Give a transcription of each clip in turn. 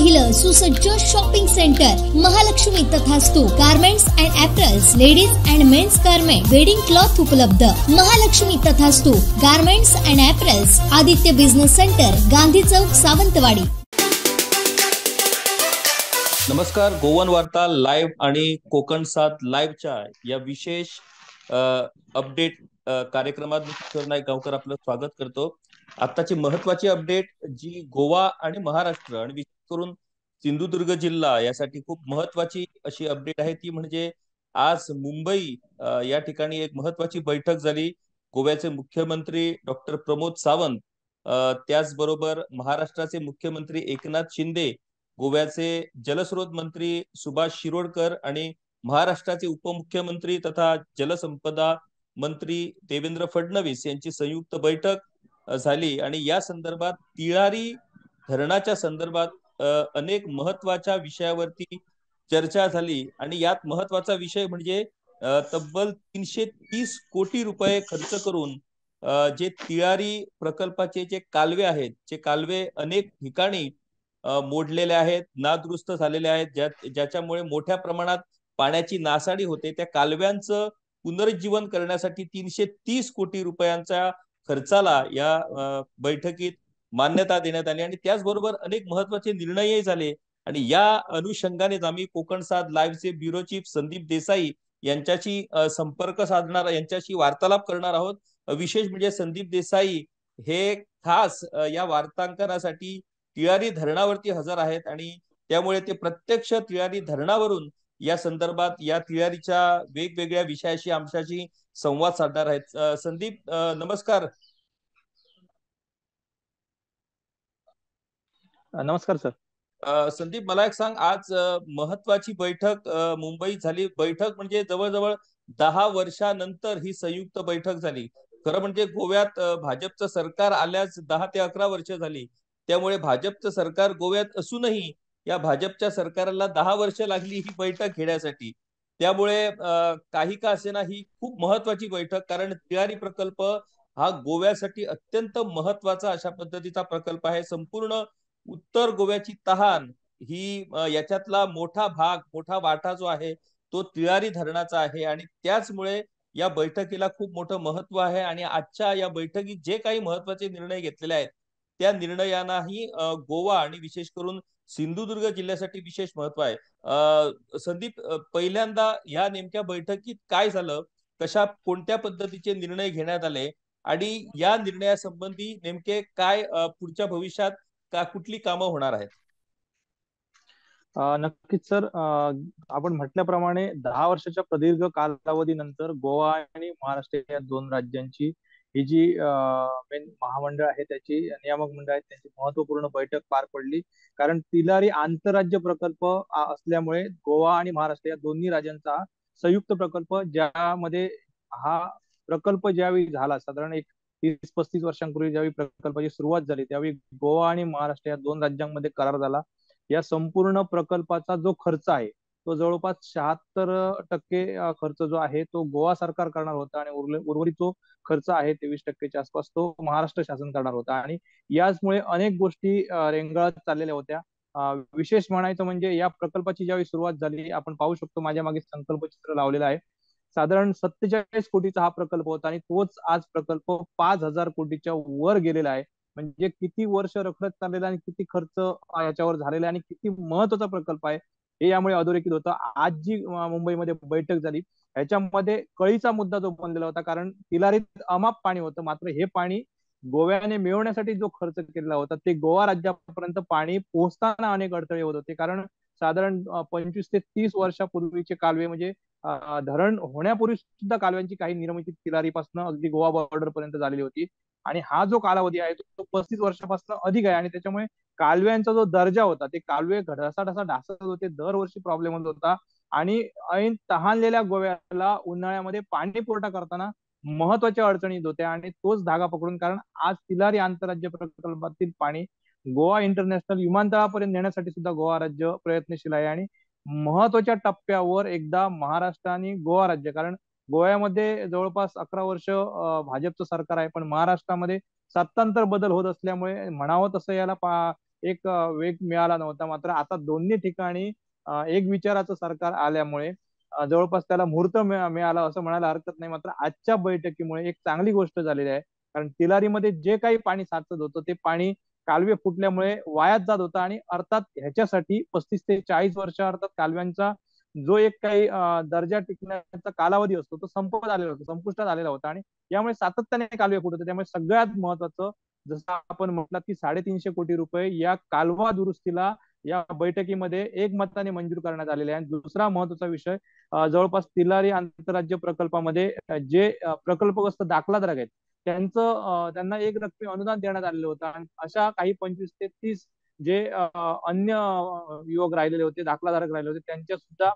पहिलं सुसज्ज shopping centre Mahalakshmi Tathastu garments and apparels, ladies and men's garment, wedding cloth उपलब्ध. Mahalakshmi Tathastu garments and apparels, Aditya business centre, Gandhi Chowk, Sawantwadi. नमस्कार. Goan वार्ता live आणि कोकण 7 लाईव्हच्या या विशेष अपडेट कार्यक्रमात मी किशोर नाईक गावकर आपलं स्वागत करतो. आताची महत्वाची अपडेट जी गोवा आणि महाराष्ट्र आणि विशेष करून सिंधुदुर्ग जिल्हा यासाठी खूप महत्वाची अशी अपडेट आहे, ती म्हणजे आज मुंबई या ठिकाणी एक महत्वाची बैठक झाली. गोव्याचे मुख्यमंत्री डॉक्टर प्रमोद सावंत, त्याचबरोबर महाराष्ट्राचे मुख्यमंत्री एकनाथ शिंदे, गोव्याचे जलस्रोत मंत्री सुभाष शिरोडकर आणि महाराष्ट्राचे उपमुख्यमंत्री तथा जलसंपदा मंत्री देवेंद्र फडणवीस यांची संयुक्त बैठक झाली. आणि या संदर्भात तिळारी धरणाच्या संदर्भात अनेक महत्वाच्या विषयावरती चर्चा झाली. आणि यात महत्वाचा विषय म्हणजे तब्बल 330 कोटी रुपये खर्च करून जे तिळारी प्रकल्पाचे जे कालवे आहेत, जे कालवे अनेक ठिकाणी मोडलेले आहेत, नादुरुस्त झालेले आहेत, ज्याच्यामुळे मोठ्या प्रमाणात पाण्याची नासाडी होते, त्या कालव्यांचं पुनरुज्जीवन करण्यासाठी 330 कोटी रुपयांच्या खर्चाला या बैठकीत मान्यता देण्यात आली. आणि त्याचबरोबर अनेक महत्वाचे निर्णयही झाले. आणि या अनुषंगानेच आम्ही कोकण 7 लाईव्हचे ब्युरो चीफ संदीप देसाई यांच्याशी संपर्क साधणार, यांच्याशी वार्तालाप करणार आहोत. विशेष म्हणजे संदीप देसाई हे खास या वार्तांकनासाठी तिळारी धरणावरती हजर आहेत आणि त्यामुळे ते प्रत्यक्ष तिळारी धरणावरून या संदर्भात या तिळारीच्या वेगवेगळ्या विषयाशी आमच्याशी संवाद साधणार आहेत. संदीप, नमस्कार. नमस्कार सर. संदीप, मला एक सांग, आज महत्वाची बैठक मुंबईत झाली. बैठक म्हणजे जवळजवळ 10 वर्षानंतर ही संयुक्त बैठक झाली. खरं म्हणजे गोव्यात भाजपचं सरकार आल्यास 10 ते 11 वर्ष झाली. त्यामुळे भाजपचं सरकार गोव्यात असूनही या भाजपच्या सरकारला 10 वर्ष लागली ही बैठक घेण्यासाठी. त्यामुळे काही का असेना ही खूप महत्वाची बैठक, कारण तिळारी प्रकल्प हा गोव्यासाठी अत्यंत महत्वाचा अशा पद्धतीचा प्रकल्प आहे. संपूर्ण उत्तर गोव्याची तहान ही याच्यातला मोठा भाग, मोठा वाटा जो आहे तो तिळारी धरणाचा आहे. आणि त्याचमुळे या बैठकीला खूप मोठं महत्व आहे. आणि आजच्या या बैठकीत जे काही महत्वाचे निर्णय घेतलेले आहेत त्या निर्णयांनाही गोवा आणि विशेष करून सिंधुदुर्ग जिल्ह्यासाठी विशेष महत्व आहे. संदीप, पहिल्यांदा या नेमक्या बैठकीत काय झालं, कोणत्या पद्धतीचे निर्णय घेण्यात आले आणि या निर्णयासंबंधी नेमके काय पुढच्या भविष्यात कुठली कामं होणार आहेत? नक्कीच सर. आपण म्हटल्याप्रमाणे 10 वर्षाच्या प्रदीर्घ कालावधीनंतर गोवा आणि महाराष्ट्र या दोन राज्यांची ही जी मेन महामंडळ आहे, त्याची नियामक मंडळ आहेत, त्यांची महत्वपूर्ण बैठक पार पडली. कारण तिलारी आंतरराज्य प्रकल्प असल्यामुळे गोवा आणि महाराष्ट्र या दोन्ही राज्यांचा संयुक्त प्रकल्प, ज्यामध्ये हा प्रकल्प ज्यावेळी झाला, साधारण एक 30-35 वर्षांपूर्वी ज्यावेळी प्रकल्पाची सुरुवात झाली, त्यावेळी गोवा आणि महाराष्ट्र या दोन राज्यांमध्ये करार झाला. या संपूर्ण प्रकल्पाचा जो खर्च आहे तो जवळपास 76% खर्च जो आहे तो गोवा सरकार करणार होता आणि उर्वरित जो खर्च आहे 23% आसपास तो महाराष्ट्र शासन करणार होता. आणि याचमुळे अनेक गोष्टी रेंगाळत चाललेल्या होत्या. विशेष म्हणायचं म्हणजे या प्रकल्पाची ज्यावेळी सुरुवात झाली, आपण पाहू शकतो माझ्या मागे संकल्पचित्र लावलेलं आहे. साधारण 47 कोटीचा हा प्रकल्प होता आणि तोच आज प्रकल्प 5,000 कोटीच्या वर गेलेला आहे. म्हणजे किती वर्ष रखडत चाललेला आणि किती खर्च याच्यावर झालेला आणि किती महत्वाचा प्रकल्प आहे हे यामुळे अधोरेखित होतं. आज जी मुंबईमध्ये बैठक झाली ह्याच्यामध्ये कळीचा मुद्दा जो बनलेला होता, कारण तिलारीत अमाप पाणी होतं, मात्र हे पाणी गोव्याने मिळवण्यासाठी जो खर्च केलेला होता ते गोवा राज्यापर्यंत पाणी पोहोचताना अनेक अडथळे होत होते. कारण साधारण 25 ते 30 वर्षापूर्वीचे कालवे, म्हणजे धरण होण्यापूर्वी सुद्धा कालव्यांची काही निर्मिती तिलारीपासून अगदी गोवा बॉर्डर पर्यंत झालेली होती. आणि हा जो कालावधी आहे तो 35 वर्षापासून अधिक आहे. आणि त्याच्यामुळे कालव्यांचा जो दर्जा होता, ते कालवे ढसाढसा ढासत होते, दरवर्षी प्रॉब्लेम होत होता. आणि ऐन तहानलेल्या गोव्याला उन्हाळ्यामध्ये पाणी पुरवठा करताना महत्वाच्या अडचणी येत होत्या. आणि तोच धागा पकडून, कारण आज तिलारी आंतरराज्य प्रकल्पातील पाणी गोवा इंटरनॅशनल विमानतळापर्यंत नेण्यासाठी सुद्धा गोवा राज्य प्रयत्नशील आहे. आणि महत्वाच्या टप्प्यावर एकदा महाराष्ट्र आणि गोवा राज्य, कारण गोव्यामध्ये जवळपास 11 वर्ष भाजपचं सरकार आहे, पण महाराष्ट्रामध्ये सत्तांतर बदल होत असल्यामुळे म्हणावं तसं याला एक वेग मिळाला नव्हता. मात्र आता दोन्ही ठिकाणी एक विचाराचं सरकार आल्यामुळे जवळपास त्याला मुहूर्त मिळाला असं म्हणायला हरकत नाही. मात्र आजच्या बैठकीमुळे एक चांगली गोष्ट झालेली आहे. कारण तिलारीमध्ये जे काही पाणी साचत होतं ते पाणी कालवे फुटल्यामुळे वायात जात होतं आणि अर्थात ह्याच्यासाठी 35 ते 40 वर्ष अर्थात कालव्यांचा जो एक काही दर्जा टिकण्याचा कालावधी असतो तो संपत आलेला होता, संपुष्टात आलेला होता आणि यामुळे सातत्याने कालवे फुटत होते. त्यामुळे सगळ्यात महत्वाचं जसं आपण म्हटलं की 350 कोटी रुपये या कालवा दुरुस्तीला या बैठकीमध्ये एकमताने मंजूर करण्यात आलेले आहे. दुसरा महत्वाचा विषय जवळपास तिलारी आंतरराज्य प्रकल्पामध्ये जे प्रकल्पग्रस्त दाखलाधारक आहेत त्यांना एक रकमी अनुदान देण्यात आलेलं होतं आणि अशा काही 25 ते 30 जे अन्य युवक राहिलेले होते, दाखलाधारक राहिले होते, त्यांच्या सुद्धा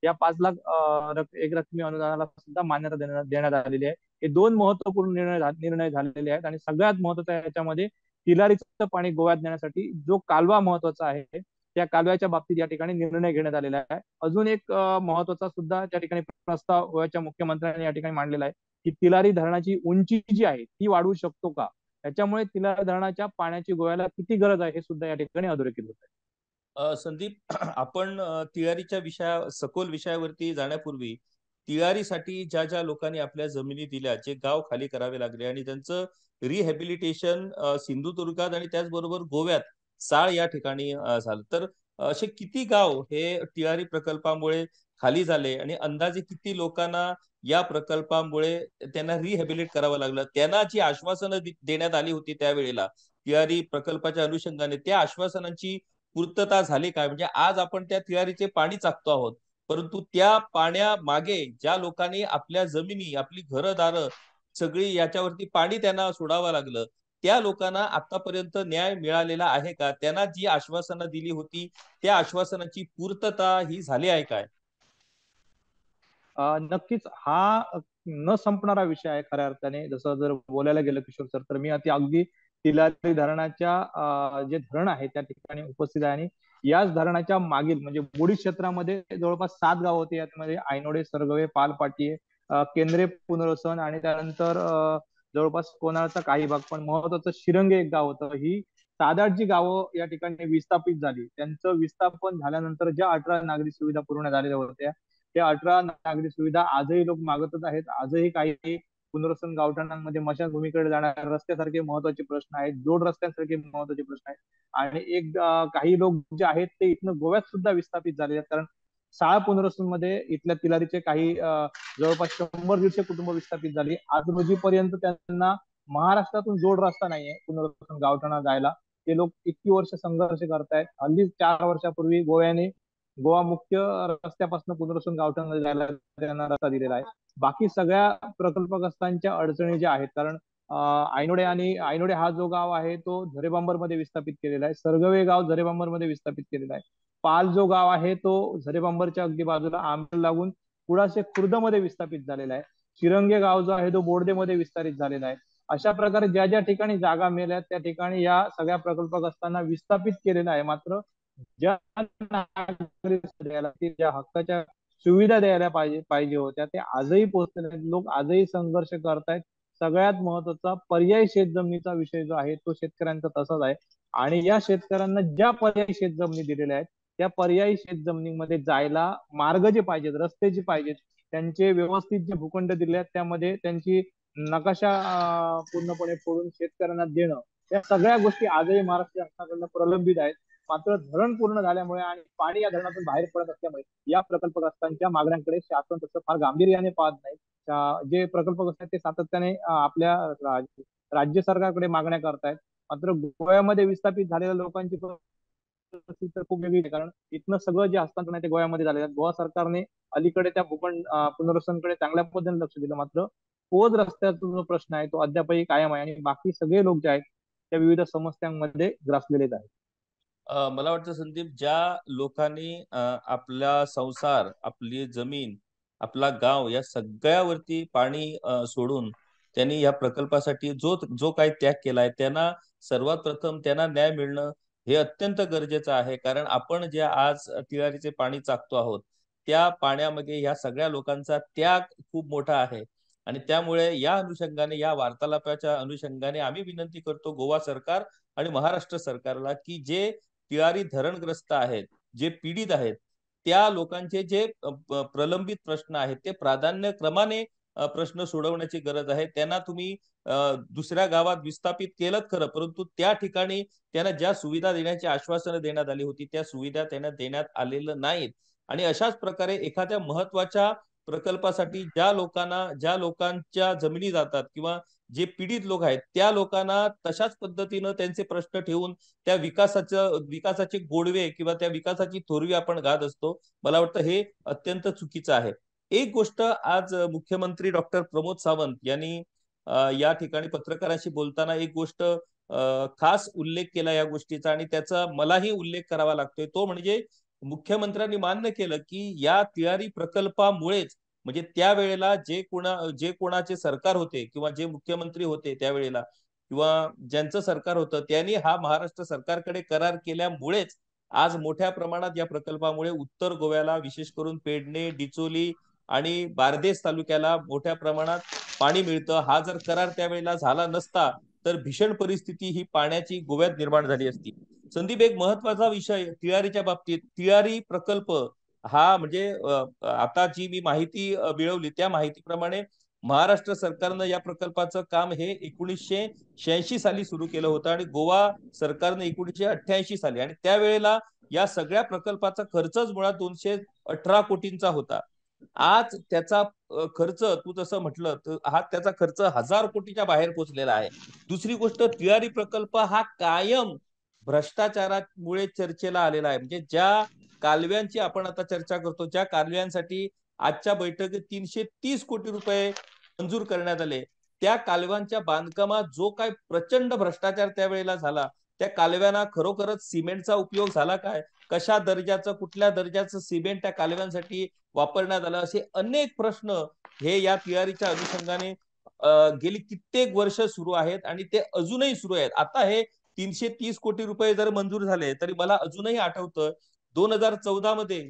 या 5 लाख एक रकमी अनुदानाला सुद्धा मान्यता देण्यात आलेली आहे. हे दोन महत्वपूर्ण निर्णय झालेले आहेत आणि सगळ्यात महत्वाचा याच्यामध्ये तिलारीचं पाणी गोव्यात नेण्यासाठी जो कालवा महत्वाचा आहे त्या कालव्याच्या बाबतीत या ठिकाणी निर्णय घेण्यात आलेला आहे. अजून एक महत्वाचा सुद्धा त्या ठिकाणी प्रस्ताव गोव्याच्या मुख्यमंत्र्यांनी या ठिकाणी मांडलेला आहे की तिलारी धरणाची उंची जी आहे ती वाढवू शकतो का. त्याच्यामुळे तिलारी धरणाच्या पाण्याची गोव्याला किती गरज आहे हे सुद्धा या ठिकाणी अधोरेखित होत आहे. संदीप, आपण तिळारीच्या सखोल विषयावरती जाण्यापूर्वी तिळारीसाठी ज्या ज्या लोकांनी आपल्या जमिनी दिल्या, जे गाव खाली करावे लागले आणि त्यांचं रिहॅबिलिटेशन सिंधुदुर्गात आणि त्याचबरोबर गोव्यात साळ या ठिकाणी झालं, तर असे किती गाव हे तिळारी प्रकल्पामुळे खाली झाले आणि अंदाजे किती लोकांना या प्रकल्पामुळे त्यांना रिहॅबिलिट करावं लागलं? त्यांना जी आश्वासनं देण्यात आली होती त्यावेळेला तिळारी प्रकल्पाच्या अनुषंगाने, त्या आश्वासनांची पूर्तता झाली काय? म्हणजे आज आपण त्या तिळारीचे पाणी चाकतो आहोत, परंतु त्या पाण्यामागे ज्या लोकांनी आपल्या जमिनी, आपली घरदारं सगळी याच्यावरती पाणी त्यांना सोडावं लागलं, त्या लोकांना आतापर्यंत न्याय मिळालेला आहे का? त्यांना जी आश्वासनं दिली होती त्या आश्वासनाची पूर्तता ही झाली आहे काय? नक्कीच हा न संपणारा विषय आहे खऱ्या अर्थाने. जसं जर बोलायला गेलं किशोर सर तर मी आता अगदी तिलारी धरणाच्या जे धरण आहे त्या ठिकाणी उपस्थित आहे आणि याच धरणाच्या मागील म्हणजे बुडी क्षेत्रामध्ये जवळपास 7 गाव होते. यामध्ये आयनोडे, सरगवे, पालपाटी, केंद्रे पुनर्वसन आणि त्यानंतर जवळपास कोणाचा काही भाग पण महत्वाचं शिरंगे एक गाव होतं. ही 7-8 जी गावं या ठिकाणी विस्थापित झाली. त्यांचं विस्थापन झाल्यानंतर ज्या 18 नागरी सुविधा पुरवण्यात आलेल्या होत्या त्या 18 नागरी सुविधा आजही लोक मागतच आहेत. आजही काही पुनर्वसन गावठाणांमध्ये स्मशानभूमीकडे जाणाऱ्या रस्त्यासारखे महत्वाचे प्रश्न आहेत, जोड रस्त्यांसारखे महत्वाचे प्रश्न आहेत आणि काही लोक जे आहेत ते इथनं गोव्यात सुद्धा विस्थापित झाले आहेत. कारण साळ पुनर्वसन मध्ये इथल्या तिलारीचे काही जवळपास 100-150 कुटुंब विस्थापित झाली. आज रोजीपर्यंत त्यांना महाराष्ट्रातून जोड रस्ता नाहीये पुनर्वसन गावठाणा जायला. ते लोक इतकी वर्ष संघर्ष करतायत. हल्ली 4 वर्षापूर्वी गोवा मुख्य रस्त्यापासून पुनर्वसन गावठाण जायला त्यांना रस्ता दिलेला आहे. बाकी सगळ्या प्रकल्पग्रस्तांच्या अडचणी ज्या आहेत कारण आयनोडे हा जो गाव आहे तो झरेबांबर मध्ये विस्थापित केलेला आहे. सरगवे गाव झरेबांबर मध्ये विस्थापित केलेला आहे. पाल जो गाव आहे तो झरेबांबरच्या अगदी बाजूला आंबेल लागून कुडाचे खुर्द मध्ये विस्थापित झालेला आहे. शिरंगे गाव जो आहे तो बोर्डेमध्ये विस्तारित झालेला आहे. अशा प्रकारे ज्या ज्या ठिकाणी जागा मिळाल्या त्या ठिकाणी या सगळ्या प्रकल्पग्रस्तांना विस्थापित केलेलं आहे. मात्र ज्या ज्या हक्काच्या सुविधा द्यायला पाहिजे होत्या ते आजही पोहोचलेले आहेत. लोक आजही संघर्ष करतायत. सगळ्यात महत्वाचा पर्यायी शेत जमिनीचा विषय जो आहे तो शेतकऱ्यांचा तसाच आहे आणि या शेतकऱ्यांना ज्या पर्यायी शेत जमिनी दिलेल्या आहेत त्या पर्यायी शेत जमिनीमध्ये जायला मार्ग जे पाहिजेत, रस्ते जे पाहिजेत, त्यांचे व्यवस्थित जे भूखंड दिले आहेत त्यामध्ये त्यांची नकाशा पूर्णपणे फोडून शेतकऱ्यांना देणं या सगळ्या गोष्टी आजही महाराष्ट्र शासनाकडून प्रलंबित आहेत. मात्र धरण पूर्ण झाल्यामुळे आणि पाणी या धरणातून बाहेर पडत असल्यामुळे या प्रकल्पग्रस्तांच्या मागण्यांकडे शासन तसं फार गांभीर्याने पाहत नाही. जे प्रकल्पग्रस्त आहेत ते सातत्याने आपल्या राज्य सरकारकडे मागण्या करतायत. मात्र गोव्यामध्ये विस्थापित झालेल्या लोकांची परिस्थिती तर खूप वेगळी आहे. कारण इथनं सगळं जे हस्तांतरण आहे ते गोव्यामध्ये झालेलं आहे. गोवा सरकारने अलीकडे त्या भूखंड पुनर्वसनकडे चांगल्या पद्धतीने लक्ष दिलं. मात्र तोच रस्त्याचा जो प्रश्न आहे तो अद्यापही कायम आहे आणि बाकी सगळे लोक जे आहेत त्या विविध समस्यांमध्ये ग्रासलेलेच आहेत. मला वाटतं संदीप, ज्या लोकांनी आपला संसार, आपली जमीन, आपला गाव या सगळ्यावरती पाणी सोडून त्यांनी या प्रकल्पासाठी जो जो काही त्याग केलाय त्यांना सर्वात प्रथम त्यांना न्याय मिळणं हे अत्यंत गरजेचं आहे. कारण आपण जे आज तिळारीचे पाणी चाकतो आहोत त्या पाण्यामध्ये ह्या सगळ्या लोकांचा त्याग खूप मोठा आहे. आणि त्यामुळे या अनुषंगाने, या वार्तालापाच्या अनुषंगाने आम्ही विनंती करतो गोवा सरकार आणि महाराष्ट्र सरकारला की जे तिळारी धरणग्रस्त आहेत, जे पीडित आहेत, त्या लोकांचे जे प्रलंबित प्रश्न आहेत ते प्राधान्यक्रमाने प्रश्न सोडवण्याची गरज आहे. त्यांना तुम्ही दुसऱ्या गावात विस्थापित केलं खरं, परंतु त्या ठिकाणी त्यांना ज्या सुविधा देण्याची आश्वासनं देण्यात आली होती त्या सुविधा त्यांना देण्यात आलेल्या नाहीत. आणि अशाच प्रकारे एखाद्या महत्वाच्या प्रकल्पासाठी ज्या लोकांच्या जमिनी जातात किंवा जे पीडित लोक आहेत त्या लोकांना तशाच पद्धतीनं त्यांचे प्रश्न ठेवून त्या विकासाचे गोडवे किंवा त्या विकासाची थोरवी आपण गात असतो. मला वाटतं हे अत्यंत चुकीचं आहे. एक गोष्ट आज मुख्यमंत्री डॉक्टर प्रमोद सावंत यांनी या ठिकाणी पत्रकारांशी बोलताना एक गोष्ट खास उल्लेख केला या गोष्टीचा आणि त्याचा मलाही उल्लेख करावा लागतोय. तो म्हणजे मुख्यमंत्र्यांनी मान्य केलं की या तिळारी प्रकल्पामुळेच म्हणजे त्यावेळेला जे कोणाचे सरकार होते किंवा जे मुख्यमंत्री होते त्यावेळेला किंवा ज्यांचं सरकार होतं त्यांनी हा महाराष्ट्र सरकारकडे करार केल्यामुळेच आज मोठ्या प्रमाणात या प्रकल्पामुळे उत्तर गोव्याला विशेष करून पेडणे, डिचोली आणि बारदेस तालुक्याला मोठ्या प्रमाणात पाणी मिळतं. हा जर करार त्यावेळेला झाला नसता तर भीषण परिस्थिती ही पाण्याची गोव्यात निर्माण झाली असती. संदीप, एक महत्वाचा विषय तिळारीच्या बाबतीत, तिळारी प्रकल्प हा म्हणजे आता जी मी माहिती मिळवली त्या माहितीप्रमाणे महाराष्ट्र सरकारनं या प्रकल्पाचं काम हे 1986 साली सुरू केलं होतं आणि गोवा सरकारनं 1988 साली, आणि त्यावेळेला या सगळ्या प्रकल्पाचा खर्चच मुळात 218 कोटींचा होता. आज त्याचा खर्च तू जसं म्हटलं तर हा त्याचा खर्च 1000 कोटीच्या बाहेर पोहोचलेला आहे. दुसरी गोष्ट, तिळारी प्रकल्प हा कायम भ्रष्टाचारामुळे चर्चेला आलेला आहे. म्हणजे ज्या कालव्यांची आपण आता चर्चा करतो, ज्या कालव्यांसाठी आजच्या बैठकीत 330 कोटी रुपये मंजूर करण्यात आले, त्या कालव्यांच्या बांधकामात जो काय प्रचंड भ्रष्टाचार त्यावेळेला झाला, त्या कालव्यांना खरोखरच सिमेंटचा उपयोग झाला काय, कशा दर्जाचं कुठल्या दर्जाचं सिमेंट त्या कालव्यांसाठी वापरण्यात आलं, असे अनेक प्रश्न हे या तिळारीच्या अनुषंगाने गेली कित्येक वर्ष सुरू आहेत आणि ते अजूनही सुरू आहेत. आता हे 330 कोटी रुपये जर मंजूर झाले तरी मला अजूनही आठवतं 2014 मध्ये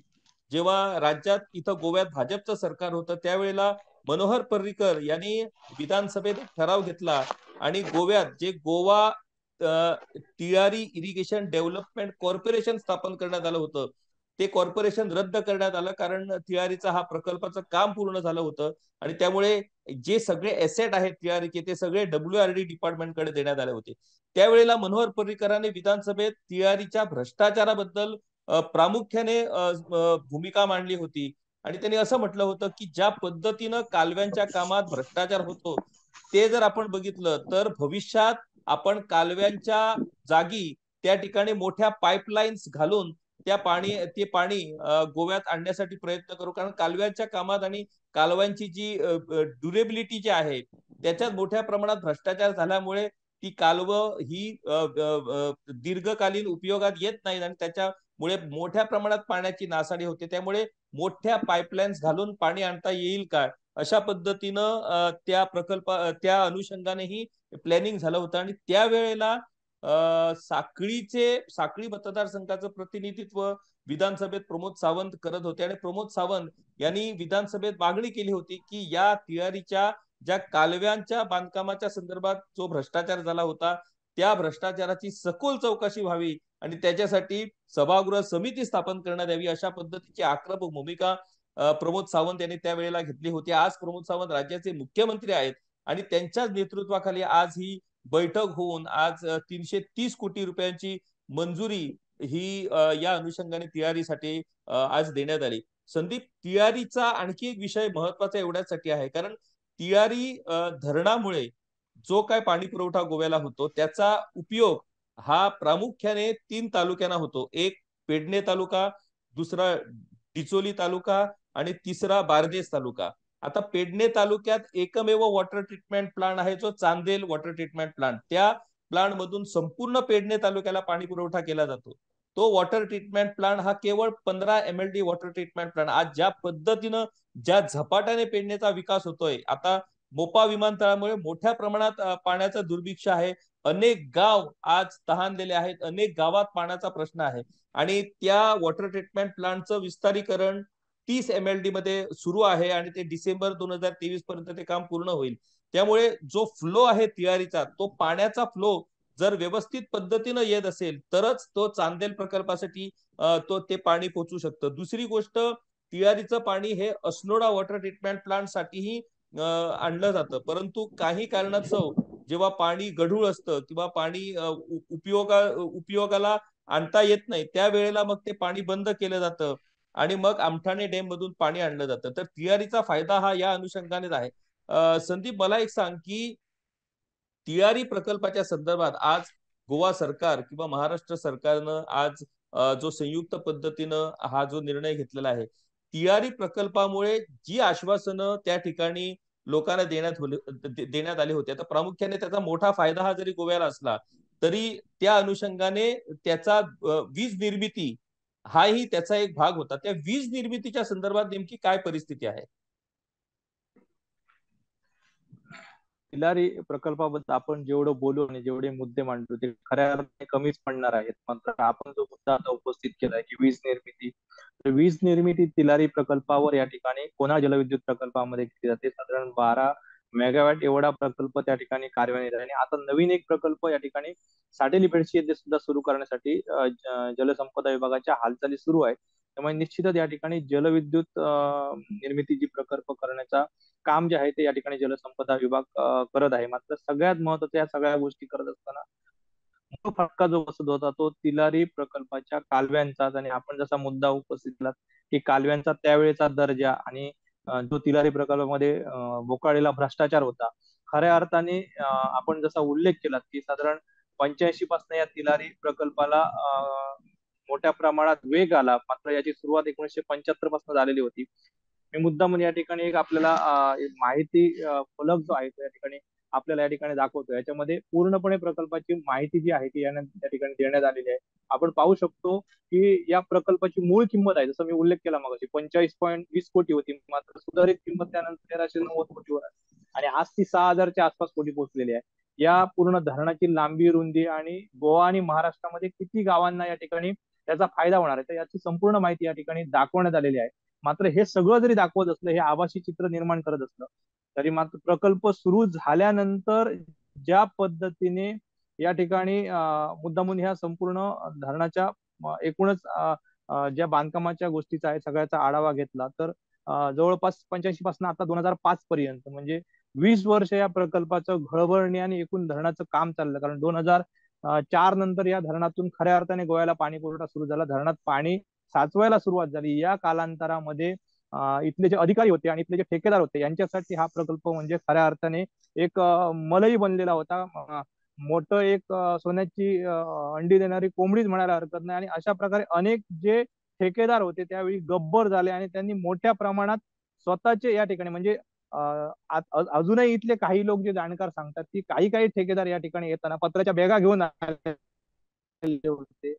जेव्हा राज्यात इथं गोव्यात भाजपचं सरकार होतं त्यावेळेला मनोहर पर्रीकर यांनी विधानसभेत एक ठराव घेतला आणि गोव्यात जे Goa Tillari irrigation development corporation स्थापन करण्यात आलं होतं, ते कॉर्पोरेशन रद्द करण्यात आलं कारण तिळारीचा हा प्रकल्पाचं काम पूर्ण झालं होतं आणि त्यामुळे जे सगळे एसेट आहेत तिळारीचे ते सगळे WRD डिपार्टमेंटकडे देण्यात आले होते. त्यावेळेला मनोहर पर्रीकरांनी विधानसभेत तिळारीच्या भ्रष्टाचाराबद्दल प्रामुख्याने भूमिका मांडली होती आणि त्यांनी असं म्हटलं होतं की ज्या पद्धतीनं कालव्यांच्या कामात भ्रष्टाचार होतो ते जर आपण बघितलं तर भविष्यात आपण कालव्यांच्या जागी त्या ठिकाणी मोठ्या पाईपलाईन्स घालून ते पाणी गोव्यात आणण्यासाठी प्रयत्न करू, कारण कालव्यांच्या कामात आणि कालव्यांची जी ड्युरेबिलिटी जी आहे त्याच्यात मोठ्या प्रमाणात भ्रष्टाचार झाल्यामुळे ती कालवं ही दीर्घकालीन उपयोगात येत नाहीत आणि त्याच्यामुळे मोठ्या प्रमाणात पाण्याची नासाडी होते. त्यामुळे मोठ्या पाईपलाईन्स घालून पाणी आणता येईल का अशा पद्धतीनं त्या अनुषंगानेही प्लॅनिंग झालं होतं आणि त्यावेळेला साखळी मतदारसंघाचं प्रतिनिधित्व विधानसभेत प्रमोद सावंत करत होते आणि प्रमोद सावंत यांनी विधानसभेत मागणी केली होती की या तिळारीच्या ज्या कालव्यांच्या बांधकामाच्या संदर्भात जो भ्रष्टाचार झाला होता त्या भ्रष्टाचाराची सखोल चौकशी व्हावी आणि त्याच्यासाठी सभागृह समिती स्थापन करण्यात यावी अशा पद्धतीची आक्रमक भूमिका प्रमोद सावंत यांनी त्यावेळेला घेतली होती. आज प्रमोद सावंत राज्याचे मुख्यमंत्री आहेत आणि त्यांच्याच नेतृत्वाखाली आज ही बैठक होऊन आज 330 कोटी रुपयांची मंजुरी ही या अनुषंगाने तिळारीसाठी आज देण्यात आली. संदीप, तिळारीचा आणखी एक विषय महत्वाचा एवढ्यासाठी आहे कारण तिळारी धरणामुळे जो काय पाणी पुरवठा गोव्याला होतो त्याचा उपयोग हा प्रामुख्याने 3 तालुक्यांना होतो. एक पेडणे तालुका, दुसरा डिचोली तालुका आणि तिसरा बारदेस तालुका. आता पेडणे तालुक्यात एकमेव वॉटर ट्रीटमेंट प्लांट आहे जो चांदेल वॉटर ट्रीटमेंट प्लांट. त्या प्लांट मधून संपूर्ण पेडणे तालुक्याला पाणी पुरवठा केला जातो. तो वॉटर ट्रीटमेंट प्लांट हा केवळ 15 MLD वॉटर ट्रीटमेंट प्लांट. आज ज्या पद्धतीनं ज्या झपाट्याने पेडणेचा विकास होतोय, आता मोपा विमानतळामुळे मोठ्या प्रमाणात पाण्याचं दुर्भिक्ष आहे. अनेक गाव आज तहानलेले आहेत, अनेक गावात पाण्याचा प्रश्न आहे आणि त्या वॉटर ट्रीटमेंट प्लांटचं विस्तारीकरण 30 MLD मध्ये सुरू आहे आणि ते डिसेंबर 2023 पर्यंत ते काम पूर्ण होईल. त्यामुळे जो फ्लो आहे तियारीचा, तो पाण्याचा फ्लो जर व्यवस्थित पद्धतीनं येत असेल तरच तो चांदेल प्रकल्पासाठी ते पाणी पोहोचू शकतं. दुसरी गोष्ट, तियारीचं पाणी हे अस्नोडा वॉटर ट्रीटमेंट प्लांट साठीही आणलं जातं, परंतु काही कारणास्तव जेव्हा पाणी गढूळ असतं किंवा पाणी उपयोगाला आणता येत नाही, त्यावेळेला मग ते पाणी बंद केलं जातं आणि मग आमठाणे डॅम मधून पाणी आणलं जातं. तर तियारीचा फायदा हा या अनुषंगानेच आहे. संदीप, मला एक सांग की तियारी प्रकल्पाच्या संदर्भात आज गोवा सरकार किंवा महाराष्ट्र सरकारनं आज जो संयुक्त पद्धतीनं हा जो निर्णय घेतलेला आहे, तियारी प्रकल्पामुळे जी आश्वासनं त्या ठिकाणी लोकांना देण्यात आले होते, आता प्रामुख्याने त्याचा मोठा फायदा हा जरी गोव्याला असला तरी त्या अनुषंगाने त्याचा वीज निर्मिती हाही त्याचा एक भाग होता. त्या वीज निर्मितीच्या संदर्भात नेमकी काय परिस्थिती आहे? तिलारी प्रकल्पाबद्दल आपण जेवढं बोलू आणि जेवढे मुद्दे मांडतो ते खऱ्या अर्थाने कमीच पडणार आहेत. मात्र आपण जो मुद्दा आता उपस्थित केलाय की वीज निर्मिती, तर वीज निर्मिती तिलारी प्रकल्पावर या ठिकाणी कोणा जलविद्युत प्रकल्पामध्ये केली जाते. साधारण 12 मेगावॅट एवढा प्रकल्प त्या ठिकाणी कार्यान्वित आहे. आणि आता नवीन एक प्रकल्प या ठिकाणी साडेली बेडशी येथे सुद्धा सुरू करण्यासाठी जलसंपदा विभागाच्या हालचाली सुरू आहे. त्यामुळे निश्चितच या ठिकाणी जलविद्युत निर्मिती जी प्रकल्प करण्याचा काम जे आहे ते या ठिकाणी जलसंपदा विभाग करत आहे. मात्र सगळ्यात महत्वाचं या सगळ्या गोष्टी करत असताना तो फटका जो बसत होता तो तिलारी प्रकल्पाच्या कालव्यांचाच. आणि आपण जसा मुद्दा उपस्थित केला की कालव्यांचा त्यावेळेचा दर्जा आणि जो तिलारी प्रकल्पामध्ये बोकाळलेला भ्रष्टाचार होता, खऱ्या अर्थाने आपण जसा उल्लेख केला की साधारण 85 पासून या तिलारी प्रकल्पाला मोठ्या प्रमाणात वेग आला. मात्र याची सुरुवात 1975 पासून झालेली होती. मी मुद्दा म्हणजे या ठिकाणी एक आपल्याला एक माहिती फलक जो आहे तो या ठिकाणी आपल्याला या ठिकाणी दाखवतो. याच्यामध्ये पूर्णपणे प्रकल्पाची माहिती जी आहे ती त्या ठिकाणी देण्यात आलेली आहे. आपण पाहू शकतो की या प्रकल्पाची मूळ किंमत आहे, जसं मी उल्लेख केला मगाशी, 45.20 कोटी होती. मात्र सुधारित किंमत त्यानंतर 1390 कोटीवर आहे आणि आज ती 6000च्या आसपास कोटी पोहोचलेली आहे. या पूर्ण धरणाची लांबी, रुंदी आणि गोवा आणि महाराष्ट्रामध्ये किती गावांना या ठिकाणी त्याचा फायदा होणार आहे, तर याची संपूर्ण माहिती या ठिकाणी दाखवण्यात आलेली आहे. मात्र हे सगळं जरी दाखवत असलं, हे आभासी चित्र निर्माण करत असलं, तरी मात्र प्रकल्प सुरू झाल्यानंतर ज्या पद्धतीने या ठिकाणी मुद्दामून ह्या संपूर्ण धरणाच्या एकूणच ज्या बांधकामाच्या गोष्टीचा आहे सगळ्याचा आढावा घेतला तर जवळपास 85 पासून आता 2005 पर्यंत म्हणजे 20 वर्ष या प्रकल्पाचं घळभरणी आणि एकूण धरणाचं काम चाललं. कारण 2004 नंतर या धरणातून खऱ्या अर्थाने गोव्याला पाणी पुरवठा सुरू झाला, धरणात पाणी साचवायला सुरुवात झाली. या कालांतरामध्ये इथले जे अधिकारी होते आणि इथले जे ठेकेदार होते यांच्यासाठी हा प्रकल्प म्हणजे खऱ्या अर्थाने एक मलई बनलेला होता. मोठं एक सोन्याची अंडी देणारी कोंबडीच म्हणायला हरकत नाही. आणि अशा प्रकारे अनेक जे ठेकेदार होते त्यावेळी गब्बर झाले आणि त्यांनी मोठ्या प्रमाणात स्वतःचे या ठिकाणी म्हणजे अजूनही इथले काही लोक जे जाणकार सांगतात की काही काही ठेकेदार या ठिकाणी येताना पत्राच्या बॅगा घेऊन आले होते.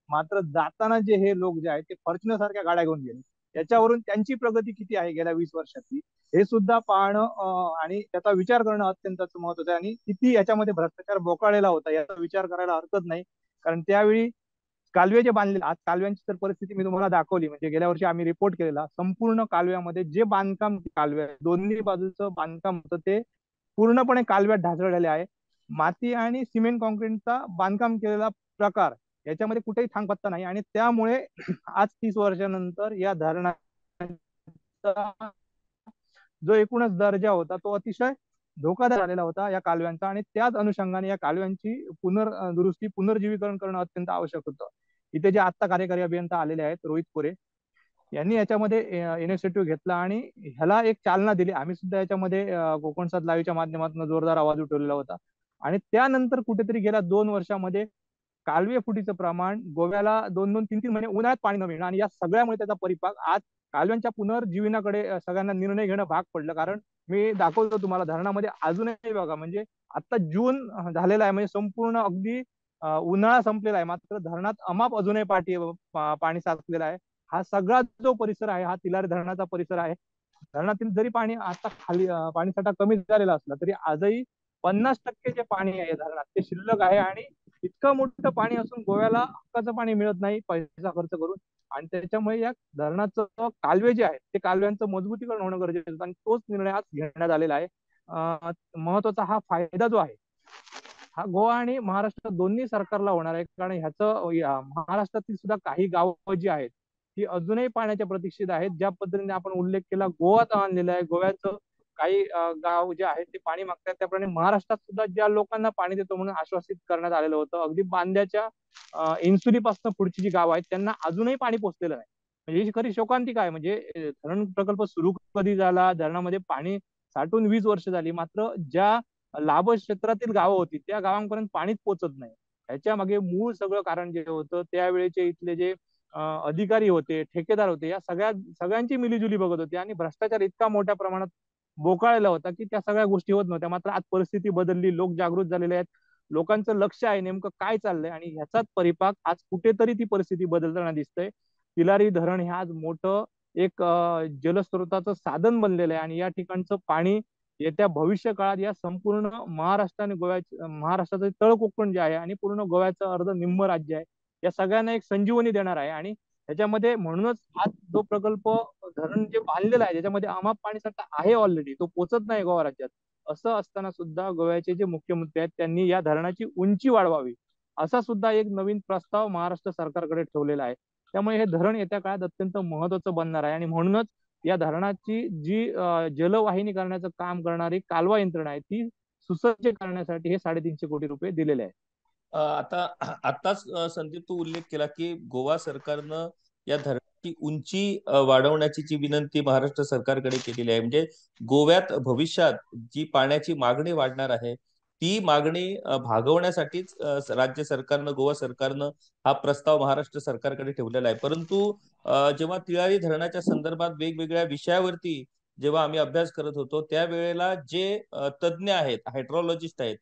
मात्र जाताना जे हे लोक जे आहेत ते फॉर्च्युनर सारख्या गाड्या घेऊन गेले. याच्यावरून त्यांची प्रगती किती आहे गेल्या 20 वर्षातली हे सुद्धा पाहणं आणि त्याचा विचार करणं अत्यंत महत्वाचं आहे. आणि किती याच्यामध्ये भ्रष्टाचार बोकाळलेला होता याचा विचार करायला हरकत नाही. कारण त्यावेळी कालवे जे बांधले, आज कालव्यांची तर परिस्थिती मी तुम्हाला दाखवली. म्हणजे गेल्या वर्षी आम्ही रिपोर्ट केलेला, संपूर्ण कालव्यामध्ये जे बांधकाम कालव्या दोन्ही बाजूचं बांधकाम होतं ते पूर्णपणे कालव्यात ढासळलेले आहे. माती आणि सिमेंट कॉन्क्रीटचा बांधकाम केलेला प्रकार याच्यामध्ये कुठेही थांगपत्ता नाही. आणि त्यामुळे आज 30 वर्षानंतर या धरणाचा जो एकूणच दर्जा होता तो अतिशय धोकादायक झालेला होता या कालव्यांचा. आणि त्याच अनुषंगाने या कालव्यांची पुनर्दुरुस्ती पुनर्जीवीकरण करणं अत्यंत आवश्यक होतं. इथे जे आता कार्यकारी अभियंता आलेले आहेत रोहित कोरे यांनी याच्यामध्ये इनिशिएटिव्ह घेतला आणि ह्याला एक चालना दिली. आम्ही सुद्धा याच्यामध्ये कोकण सात लाईव्हच्या माध्यमातून जोरदार आवाज उठवलेला होता. आणि त्यानंतर कुठेतरी गेल्या 2 वर्षामध्ये कालवे फुटीचं प्रमाण गोव्याला 2-2, 3-3 महिने उन्हाळ्यात पाणी न मिळणं आणि या सगळ्यामुळे त्याचा परिपाक आज कालव्यांच्या पुनर्जीवनाकडे सगळ्यांना निर्णय घेणं भाग पडलं. कारण मी दाखवतो तुम्हाला धरणामध्ये अजूनही बघा म्हणजे आता जून झालेला आहे म्हणजे संपूर्ण अगदी उन्हाळा संपलेला आहे मात्र धरणात अमाप अजूनही पाणी साचलेलं आहे. हा सगळा जो परिसर आहे हा तिलारी धरणाचा परिसर आहे. धरणातील जरी पाणी आता खाली पाणीसाठा कमी झालेला असला तरी आजही 50% जे पाणी आहे धरणात ते शिल्लक आहे. आणि इतकं मोठं पाणी असून गोव्याला हक्काचं पाणी मिळत नाही पैसा खर्च करून. आणि त्याच्यामुळे या धरणाचं कालवे जे आहेत ते कालव्यांचं मजबूतीकरण होणं गरजेचं आहे आणि तोच निर्णय आज घेण्यात आलेला आहे. महत्वाचा हा फायदा जो आहे हा गोवा आणि महाराष्ट्र दोन्ही सरकारला होणार आहे, कारण महाराष्ट्रातील सुद्धा काही गावं जी आहेत ती अजूनही पाण्याच्या प्रतीक्षेत आहेत. ज्या पद्धतीने आपण उल्लेख केला गोवाचा आणलेला आहे, गोव्याचं काही गाव जे आहेत ते पाणी मागतात, त्याप्रमाणे महाराष्ट्रात सुद्धा ज्या लोकांना पाणी देतो म्हणून आश्वासित करण्यात आलेलं होतं, अगदी बांद्याच्या इन्सुलीपासून पुढची जी गाव आहेत त्यांना अजूनही पाणी पोहोचलेलं नाही. म्हणजे ही खरी शोकांतिका आहे. म्हणजे धरण प्रकल्प सुरू कधी झाला, धरणामध्ये पाणी साठून 20 वर्ष झाली, मात्र ज्या लाभ क्षेत्रातील गावं होती त्या गावांपर्यंत पाणीच पोहोचत नाही. ह्याच्या मागे मूळ सगळं कारण जे होतं त्यावेळेचे इथले जे अधिकारी होते, ठेकेदार होते, या सगळ्यांची मिलीजुली बघत होती आणि भ्रष्टाचार इतका मोठ्या प्रमाणात बोकाळलेला होता की त्या सगळ्या गोष्टी होत नव्हत्या. मात्र आज परिस्थिती बदलली, लोक जागृत झालेले आहेत, लोकांचं लक्ष आहे नेमकं काय चाललंय आणि ह्याचाच परिपाक आज कुठेतरी ती परिस्थिती बदलताना दिसतंय. तिलारी धरण हे आज मोठं एक जलस्रोताचं साधन बनलेलं आहे आणि या ठिकाणचं पाणी येत्या भविष्य काळात या संपूर्ण महाराष्ट्र आणि महाराष्ट्राचं तळ कोकण जे आहे आणि पूर्ण गोव्याचं अर्ध निम्म राज्य आहे या सगळ्यांना एक संजीवनी देणार आहे. आणि ह्याच्यामध्ये म्हणूनच आज जो प्रकल्प धरण जे बांधलेलं आहे ज्याच्यामध्ये अमाप पाणीसाठा आहे ऑलरेडी, तो पोचत नाही गोवा राज्यात, असं असताना सुद्धा गोव्याचे जे मुख्यमंत्री आहेत त्यांनी या धरणाची उंची वाढवावी असा सुद्धा एक नवीन प्रस्ताव महाराष्ट्र सरकारकडे ठेवलेला आहे. त्यामुळे हे धरण येत्या काळात अत्यंत महत्वाचं बनणार आहे आणि म्हणूनच या धरणाची जी जलवाहिनी करण्याचं काम करणारी कालवा यंत्रणा आहे ती सुसज्ज करण्यासाठी हे 350 कोटी रुपये दिलेले आहेत. आता आताच संदीप तू उल्लेख केला की गोवा सरकारनं या धरणाची उंची वाढवण्याची जी विनंती महाराष्ट्र सरकारकडे केलेली आहे. म्हणजे गोव्यात भविष्यात जी पाण्याची मागणी वाढणार आहे ती मागणी भागवण्यासाठीच राज्य सरकारनं गोवा सरकारनं हा प्रस्ताव महाराष्ट्र सरकारकडे ठेवलेला आहे. परंतु जेव्हा तिळारी धरणाच्या संदर्भात वेगवेगळ्या विषयावरती जेव्हा आम्ही अभ्यास करत होतो त्यावेळेला जे तज्ज्ञ आहेत, हायड्रोलॉजिस्ट आहेत,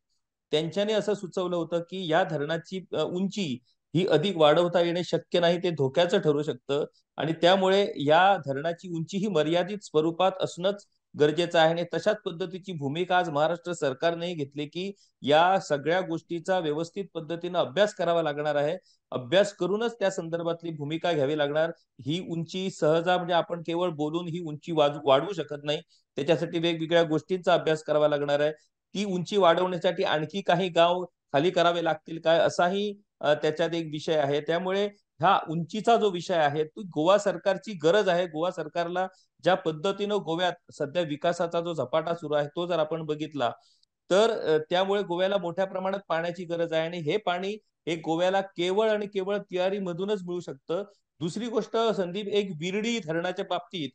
त्यांच्याने असं सुचवलं होतं की या धरणाची उंची ही अधिक वाढवता येणे शक्य नाही, ते धोक्याचं ठरू शकतं आणि त्यामुळे या धरणाची उंची ही मर्यादित स्वरूपात असणंच गरजेचं आहे. आणि तशाच पद्धतीची भूमिका आज महाराष्ट्र सरकारनेही घेतली की या सगळ्या गोष्टीचा व्यवस्थित पद्धतीनं अभ्यास करावा लागणार आहे, अभ्यास करूनच त्या संदर्भातली भूमिका घ्यावी लागणार. ही उंची सहजा म्हणजे आपण केवळ बोलून ही उंची वाढवू शकत नाही, त्याच्यासाठी वेगवेगळ्या गोष्टींचा अभ्यास करावा लागणार आहे. ती उंची वाढवण्यासाठी आणखी काही गाव खाली करावे लागतील काय असाही त्याच्यात एक विषय आहे. त्यामुळे ह्या उंचीचा जो विषय आहे तो गोवा सरकारची गरज आहे. गोवा सरकारला ज्या पद्धतीनं गोव्यात सध्या विकासाचा जो झपाटा सुरू आहे तो जर आपण बघितला तर त्यामुळे गोव्याला मोठ्या प्रमाणात पाण्याची गरज आहे आणि हे पाणी हे गोव्याला केवळ आणि केवळ तिळारी मधूनच मिळू शकतं. दुसरी गोष्ट संदीप, एक विरडी धरणाच्या बाबतीत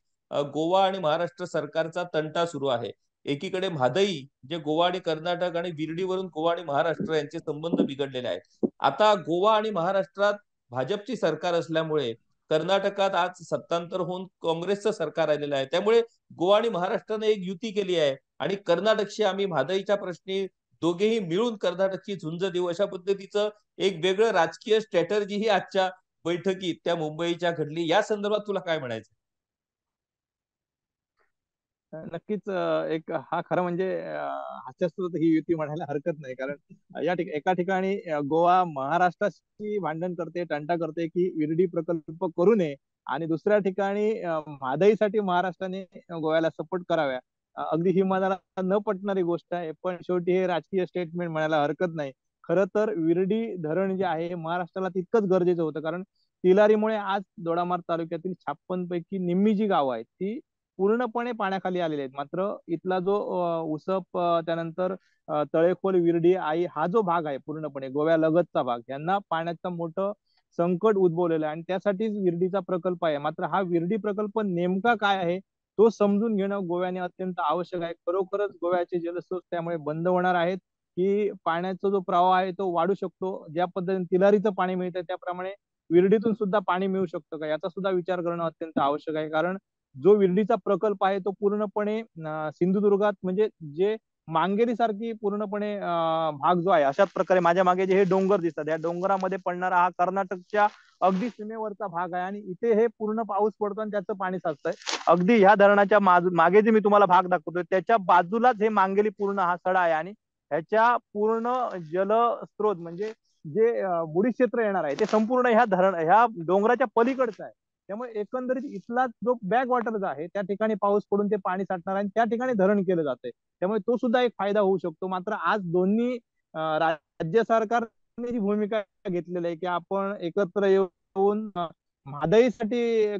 गोवा आणि महाराष्ट्र सरकारचा तंटा सुरू आहे. एकीकडे म्हादई जे गोवा आणि कर्नाटक आणि विरडीवरून गोवा आणि महाराष्ट्र यांचे संबंध बिघडलेले आहेत. आता गोवा आणि महाराष्ट्रात भाजपची सरकार असल्यामुळे कर्नाटकात आज सत्तांतर होऊन काँग्रेसचं सरकार आलेलं आहे. त्यामुळे गोवा आणि महाराष्ट्राने एक युती केली आहे आणि कर्नाटकशी आम्ही म्हादईच्या प्रश्नी दोघेही मिळून कर्नाटकची झुंज देऊ अशा पद्धतीचं एक वेगळं राजकीय स्ट्रॅटर्जी ही आजच्या बैठकीत त्या मुंबईच्या घडली. या संदर्भात तुला काय म्हणायचं? नक्कीच एक हा खरं म्हणजे हास्यास्पद ही युती म्हणायला हरकत नाही, कारण एका ठिकाणी गोवा महाराष्ट्राशी भांडण करते, तंटा करते की विरडी प्रकल्प करू नये आणि दुसऱ्या ठिकाणी म्हादईसाठी महाराष्ट्राने गोव्याला सपोर्ट कराव्या. अगदी ही मला न पटणारी गोष्ट आहे, पण शेवटी हे राजकीय स्टेटमेंट म्हणायला हरकत नाही. खरं तर विरडी धरण जे आहे हे महाराष्ट्राला तितकंच गरजेचं होतं, कारण तिलारीमुळे आज दोडामार्ग तालुक्यातील 56 पैकी निम्मी जी गावं आहेत ती पूर्णपणे पाण्याखाली आलेले आहेत. मात्र इथला जो उसप त्यानंतर तळेखोल, विरडी, आई हा जो भाग आहे पूर्णपणे गोव्यालगतचा भाग, यांना पाण्याचं मोठं संकट उद्भवलेलं आहे आणि त्यासाठीच विरडीचा प्रकल्प आहे. मात्र हा विरडी प्रकल्प नेमका काय आहे तो समजून घेणं गोव्याने अत्यंत आवश्यक आहे. खरोखरच गोव्याचे जलस्रोत त्यामुळे बंद होणार आहेत की पाण्याचा जो प्रवाह आहे तो वाढू शकतो, ज्या पद्धतीने तिलारीचं पाणी मिळतं त्याप्रमाणे विरडीतून सुद्धा पाणी मिळू शकतं का, याचा सुद्धा विचार करणं अत्यंत आवश्यक आहे. कारण जो विरडीचा प्रकल्प आहे तो पूर्णपणे सिंधुदुर्गात म्हणजे जे मांगेरी सारखी पूर्णपणे भाग जो आहे, अशाच प्रकारे माझ्या मागे जे हे डोंगर दिसतात या डोंगरामध्ये पडणारा हा कर्नाटकच्या अगदी सीमेवरचा भाग आहे आणि इथे हे पूर्ण पाऊस पडतो आणि त्याचं पाणी साचतंय. अगदी ह्या धरणाच्या मागे जे मी तुम्हाला भाग दाखवतोय त्याच्या बाजूलाच हे मांगेली पूर्ण हा सडा आहे आणि ह्याच्या पूर्ण जलस्रोत म्हणजे जे बुडी क्षेत्र येणार आहे ते संपूर्ण ह्या डोंगराच्या पलीकडचं आहे. त्यामुळे एकंदरीत इथला जो बॅक वॉटर आहे त्या ठिकाणी पाऊस पडून ते पाणी साठणार आणि त्या ठिकाणी धरण केलं जातंय. त्यामुळे तो सुद्धा एक फायदा होऊ शकतो. मात्र आज दोन्ही राज्य सरकारने जी भूमिका घेतलेली आहे की आपण एकत्र येऊन महागाईसाठी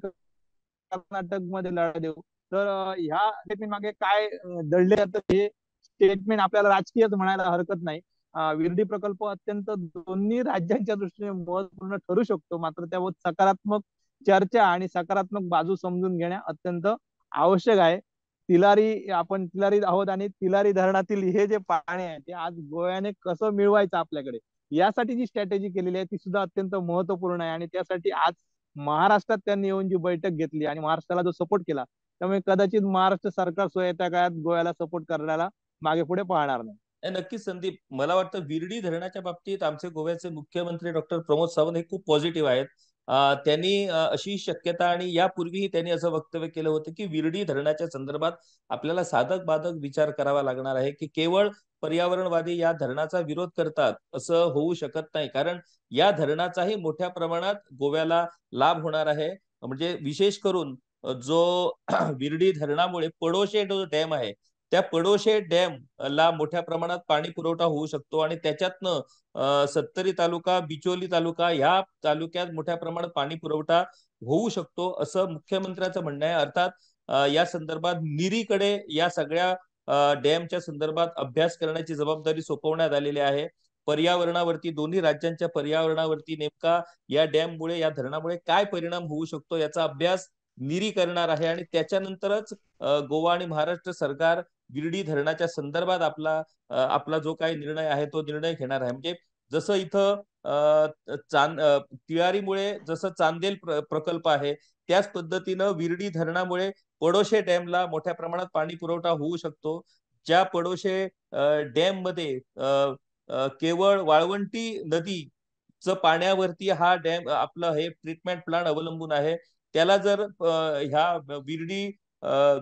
कर्नाटकमध्ये लढा देऊ, तर ह्या स्टेटमेंट मागे काय दडले जातं हे स्टेटमेंट आपल्याला राजकीयच म्हणायला हरकत नाही. विरडी प्रकल्प अत्यंत दोन्ही राज्यांच्या दृष्टीने महत्वपूर्ण ठरू शकतो, मात्र त्यावर सकारात्मक चर्चा आणि सकारात्मक बाजू समजून घेणे अत्यंत आवश्यक आहे. आपण तिलारी आहोत आणि तिलारी धरणातील हे जे पाणी आहे ते आज गोव्याने कसं मिळवायचं आपल्याकडे, यासाठी जी स्ट्रॅटेजी केलेली आहे ती सुद्धा अत्यंत महत्वपूर्ण आहे. आणि त्यासाठी आज महाराष्ट्रात त्यांनी येऊन जी बैठक घेतली आणि महाराष्ट्राला जो सपोर्ट केला, त्यामुळे कदाचित महाराष्ट्र सरकार सुद्धा येत्या काळात गोव्याला सपोर्ट करायला मागे पुढे पाहणार नाही. नक्कीच संदीप, मला वाटतं विरडी धरणाच्या बाबतीत आमचे गोव्याचे मुख्यमंत्री डॉक्टर प्रमोद सावंत हे खूप पॉझिटिव्ह आहेत. त्यांनी अशी शक्यता आणि यापूर्वीही त्यांनी असं वक्तव्य केलं होतं की विरडी धरणाच्या संदर्भात आपल्याला साधक बाधक विचार करावा लागणार आहे, की केवळ पर्यावरणवादी या धरणाचा विरोध करतात असं होऊ शकत नाही, कारण या धरणाचाही मोठ्या प्रमाणात गोव्याला लाभ होणार आहे. म्हणजे विशेष करून जो विरडी धरणामुळे पडोशे जो डॅम आहे त्या पडोशे डॅम ला मोठ्या प्रमाणात पाणी पुरवठा होऊ शकतो आणि त्याच्यातनं सत्तरी तालुका, बिचोली तालुका ह्या तालुक्यात मोठ्या प्रमाणात पाणी पुरवठा होऊ शकतो असं मुख्यमंत्र्यांचं म्हणणं आहे. अर्थात या संदर्भात निरीकडे या सगळ्या डॅमच्या संदर्भात अभ्यास करण्याची जबाबदारी सोपवण्यात आलेली आहे. पर्यावरणावरती, दोन्ही राज्यांच्या पर्यावरणावरती नेमका या डॅममुळे, या धरणामुळे काय परिणाम होऊ शकतो याचा अभ्यास निरी करणार आहे आणि त्याच्यानंतरच गोवा आणि महाराष्ट्र सरकार गिरडी धरणाच्या संदर्भात आपला जो काही निर्णय आहे तो निर्णय घेणार आहे. म्हणजे जसं इथं तिळारीमुळे जसं चांदेल प्रकल्प आहे, त्याच पद्धतीनं विरडी धरणामुळे पडोशे डॅमला मोठ्या प्रमाणात पाणी पुरवठा होऊ शकतो. ज्या पडोशे डॅम मध्ये केवळ वाळवंटी नदीचं पाण्यावरती हा डॅम, आपलं हे ट्रीटमेंट प्लांट अवलंबून आहे, त्याला जर ह्या विरडी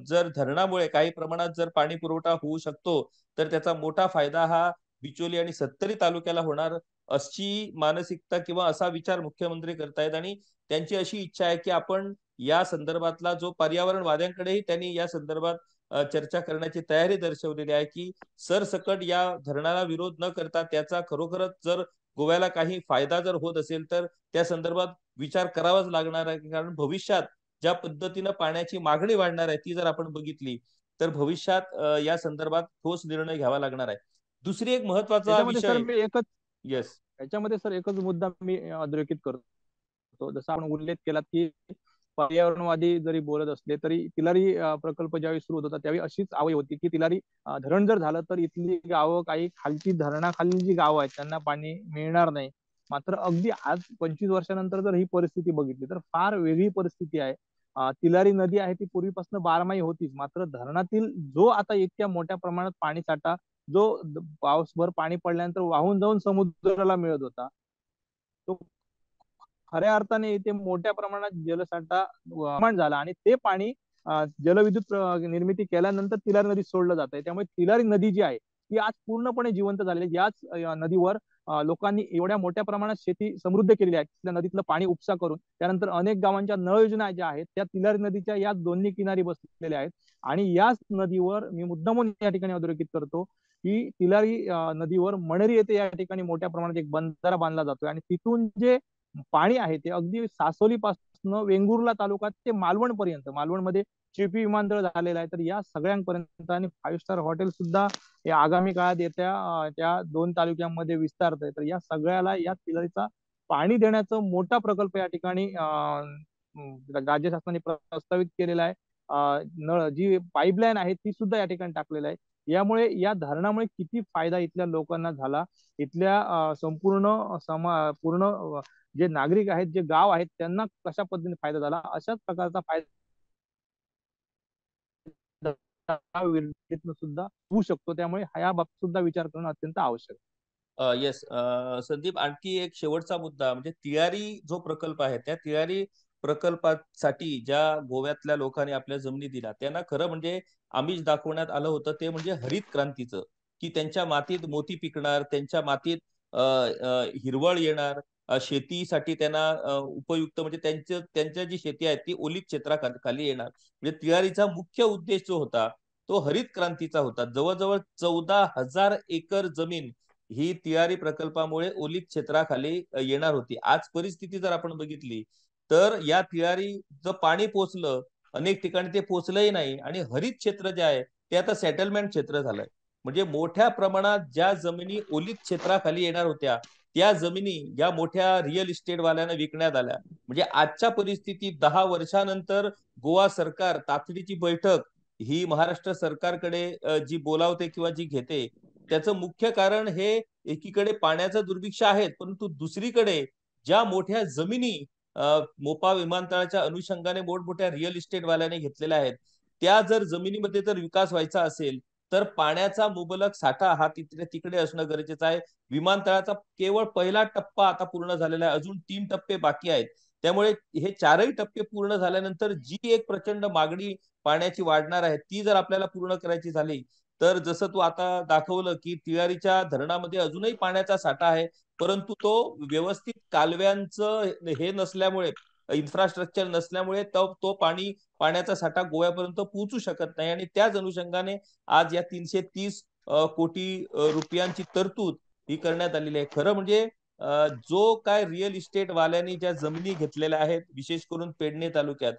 जर धरणामुळे काही प्रमाणात जर पाणी पुरवठा होऊ शकतो तर त्याचा मोठा फायदा हा बिचोली आणि सत्तरी तालुक्याला होणार अशी मानसिकता किंवा असा विचार मुख्यमंत्री करतायत. आणि त्यांची अशी इच्छा आहे की आपण या संदर्भातला जो पर्यावरणवाद्यांकडेही त्यांनी या संदर्भात चर्चा करण्याची तयारी दर्शवलेली आहे की सरसकट या धरणाला विरोध न करता त्याचा खरोखरच जर गोव्याला काही फायदा जर होत असेल तर त्या संदर्भात विचार करावाच लागणार आहे. कारण भविष्यात ज्या पद्धतीनं पाण्याची मागणी वाढणार आहे ती जर आपण बघितली तर भविष्यात या संदर्भात ठोस निर्णय घ्यावा लागणार आहे. दुसरी एक महत्वाचा विषय, येस, याच्यामध्ये सर एकच मुद्दा मी अधोरेखित करतो. जसा आपण उल्लेख केला की पर्यावरणवादी जरी बोलत असले तरी तिलारी प्रकल्प ज्यावेळी सुरू होत होता त्यावेळी अशीच आवय होती की तिलारी धरण जर झालं तर इथली गावं, काही खालची धरणाखाली जी गावं आहेत त्यांना पाणी मिळणार नाही. मात्र अगदी आज 25 वर्षानंतर जर ही परिस्थिती बघितली तर फार वेगळी परिस्थिती आहे. तिलारी नदी आहे ती पूर्वीपासून बारमाही होतीच, मात्र धरणातील जो आता इतक्या मोठ्या प्रमाणात पाणी साठा जो पाऊसभर पाणी पडल्यानंतर वाहून जाऊन समुद्राला मिळत होता, तो खऱ्या अर्थाने इथे मोठ्या प्रमाणात जलसाठा निर्माण झाला आणि ते पाणी जलविद्युत निर्मिती केल्यानंतर तिलारी नदीत सोडलं जात आहे. त्यामुळे तिलारी नदी जी आहे ती आज पूर्णपणे जिवंत झालेली. याच नदीवर लोकांनी एवढ्या मोठ्या प्रमाणात शेती समृद्ध केलेली आहे. त्या नदीतलं पाणी उपसा करून त्यानंतर अनेक गावांच्या नळ योजना ज्या आहेत त्या तिलारी नदीच्या या दोन्ही किनारी बसलेल्या आहेत. आणि याच नदीवर मी मुद्दामून या ठिकाणी अधोरेखित करतो की तिलारी नदीवर मणेरी येथे या ठिकाणी मोठ्या प्रमाणात एक बंधारा बांधला जातोय आणि तिथून जे पाणी आहे ते अगदी सासोली पासून वेंगुर्ला तालुका ते मालवण पर्यंत, मालवणमध्ये चिपी विमानतळ झालेला आहे. तर या सगळ्यांपर्यंत आणि 5 स्टार हॉटेल सुद्धा या आगामी काळात येत्या त्या 2 तालुक्यांमध्ये विस्तारत आहे. तर या सगळ्याला या तिलारीचा पाणी देण्याचा मोठा प्रकल्प या ठिकाणी राज्य शासनाने प्रस्तावित केलेला आहे. नळ जी पाईपलाईन आहे ती सुद्धा या ठिकाणी टाकलेला आहे. यामुळे या धरणामुळे किती फायदा इथल्या लोकांना झाला, इथल्या पूर्ण जे नागरिक आहेत, जे गाव आहेत त्यांना कशा पद्धतीने फायदा झाला, अशाच प्रकारचा फायदा सुद्धा होऊ शकतो. त्यामुळे या बाबतीत सुद्धा विचार करणं अत्यंत आवश्यक आहे. येस संदीप, आणखी एक शेवटचा मुद्दा म्हणजे तिळारी जो प्रकल्प आहे त्या तिळारी प्रकल्पासाठी ज्या गोव्यातल्या लोकांनी आपल्या जमिनी दिल्या त्यांना खरं म्हणजे आमिष दाखवण्यात आलं होतं ते म्हणजे हरित क्रांतीचं, की त्यांच्या मातीत मोती पिकणार, त्यांच्या मातीत हिरवळ येणार. शेतीसाठी त्यांना उपयुक्त म्हणजे त्यांच्या जी शेती आहे ती ओलीत क्षेत्राखाली येणार. म्हणजे तिळारीचा मुख्य उद्देश जो होता तो हरित क्रांतीचा होता. जवळजवळ 14,000 एकर जमीन ही तिळारी प्रकल्पामुळे ओलीत क्षेत्राखाली येणार होती. आज परिस्थिती जर आपण बघितली तर या तिळारीचं पाणी पोचलं, अनेक ठिकाणी ते पोचलंही नाही आणि हरित क्षेत्र जे आहे ते आता सेटलमेंट क्षेत्र झालंय. म्हणजे मोठ्या प्रमाणात ज्या जमिनी ओलीत क्षेत्राखाली येणार होत्या त्या जमिनी या मोठ्या रिअल इस्टेट वाल्यांना विकण्यात आल्या. म्हणजे आजच्या परिस्थितीत 10 वर्षानंतर गोवा सरकार तातडीची बैठक ही महाराष्ट्र सरकारकडे जी बोलावते किंवा जी घेते त्याचं मुख्य कारण हे एकीकडे पाण्याचं दुर्भिक्ष आहे, परंतु दुसरीकडे ज्या मोठ्या जमिनी मोपा विमानतळाच्या अनुषंगाने मोठमोठ्या रिअल इस्टेट वाल्याने घेतलेल्या आहेत त्या जर जमिनीमध्ये जर विकास व्हायचा असेल तर पाण्याचा मुबलक साठा हा तिकडे असणं गरजेचं आहे. विमानतळाचा केवळ पहिला टप्पा आता पूर्ण झालेला आहे, अजून 3 टप्पे बाकी आहेत. त्यामुळे हे 4ही टप्पे पूर्ण झाल्यानंतर जी एक प्रचंड मागणी पाण्याची वाढणार आहे ती जर आपल्याला पूर्ण करायची झाली तर जसं तू आता दाखवलं की तिळारीच्या धरणामध्ये अजूनही पाण्याचा साठा आहे, परंतु तो व्यवस्थित कालव्यांचं हे नसल्यामुळे इन्फ्रास्ट्रक्चर नसल्यामुळे तो पाण्याचा साठा गोव्यापर्यंत पोहोचू शकत नाही. आणि त्याच अनुषंगाने आज या 330 कोटी रुपयांची तरतूद ही करण्यात आलेली आहे. खरं म्हणजे जो काय रिअल इस्टेट वाल्यांनी ज्या जमिनी घेतलेल्या आहेत विशेष करून पेडणे तालुक्यात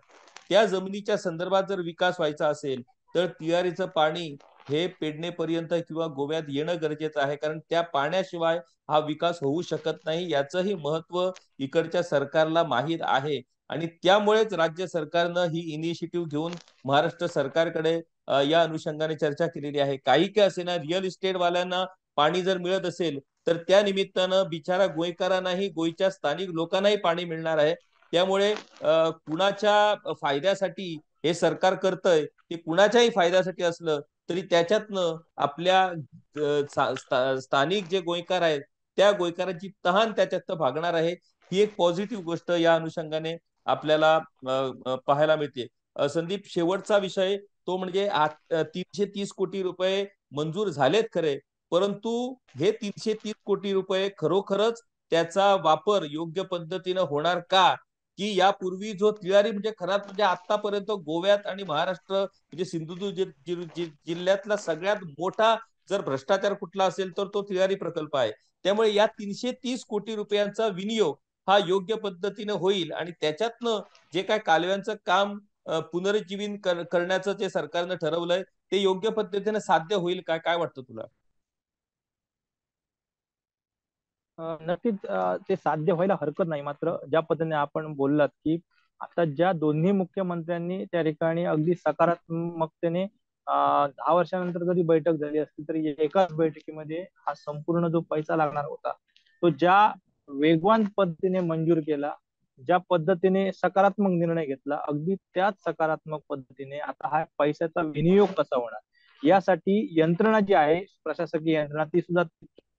त्या जमिनीच्या संदर्भात जर विकास व्हायचा असेल तर तिळारीचं पाणी हे पेडणेपर्यंत किंवा गोव्यात येणं गरजेचं आहे, कारण त्या पाण्याशिवाय हा विकास होऊ शकत नाही याचंही महत्व इकडच्या सरकारला माहीत आहे. आणि त्यामुळेच राज्य सरकारनं ही इनिशिएटिव्ह घेऊन महाराष्ट्र सरकारकडे या अनुषंगाने चर्चा केलेली आहे. काही काय असेना रिअल इस्टेट वाल्यांना पाणी जर मिळत असेल तर त्या निमित्तानं बिचारा गोयकरांनाही गोयच्या स्थानिक लोकांनाही पाणी मिळणार आहे. त्यामुळे कुणाच्या फायद्यासाठी हे सरकार करतंय ते कुणाच्याही फायद्यासाठी असलं तरी त्याच्यातनं आपल्या स्थानिक जे गोयकार आहेत त्या गोयकारांची तहान त्याच्यातनं भागणार आहे. ही एक पॉझिटिव्ह गोष्ट या अनुषंगाने आपल्याला पाहायला मिळते. संदीप, शेवटचा विषय तो म्हणजे 330 कोटी रुपये मंजूर झालेत खरे, परंतु हे 330 कोटी रुपये खरोखरच त्याचा वापर योग्य पद्धतीनं होणार का? की यापूर्वी जो तिळारी म्हणजे खरात म्हणजे आतापर्यंत गोव्यात आणि महाराष्ट्र म्हणजे सिंधुदुर्ग जिल्ह्यातला सगळ्यात मोठा जर भ्रष्टाचार कुठला असेल तर तो तिळारी प्रकल्प आहे. त्यामुळे या 330 कोटी रुपयांचा विनियोग हा योग्य पद्धतीने होईल आणि त्याच्यातनं जे काय कालव्यांचं काम पुनरुज्जीवन करण्याचं जे सरकारनं ठरवलंय ते योग्य पद्धतीने साध्य होईल काय, काय वाटतं तुला? नक्कीच ते साध्य व्हायला हरकत नाही. मात्र ज्या पद्धतीने आपण बोललात की आता ज्या दोन्ही मुख्यमंत्र्यांनी त्या ठिकाणी अगदी सकारात्मकतेने 10 वर्षानंतर जरी बैठक झाली असती तरी एकाच बैठकीमध्ये हा संपूर्ण जो पैसा लागणार होता तो ज्या वेगवान पद्धतीने मंजूर केला, ज्या पद्धतीने सकारात्मक निर्णय घेतला, अगदी त्याच सकारात्मक पद्धतीने आता हा पैशाचा विनियोग कसा होणार यासाठी यंत्रणा जी आहे, प्रशासकीय यंत्रणा, ती सुद्धा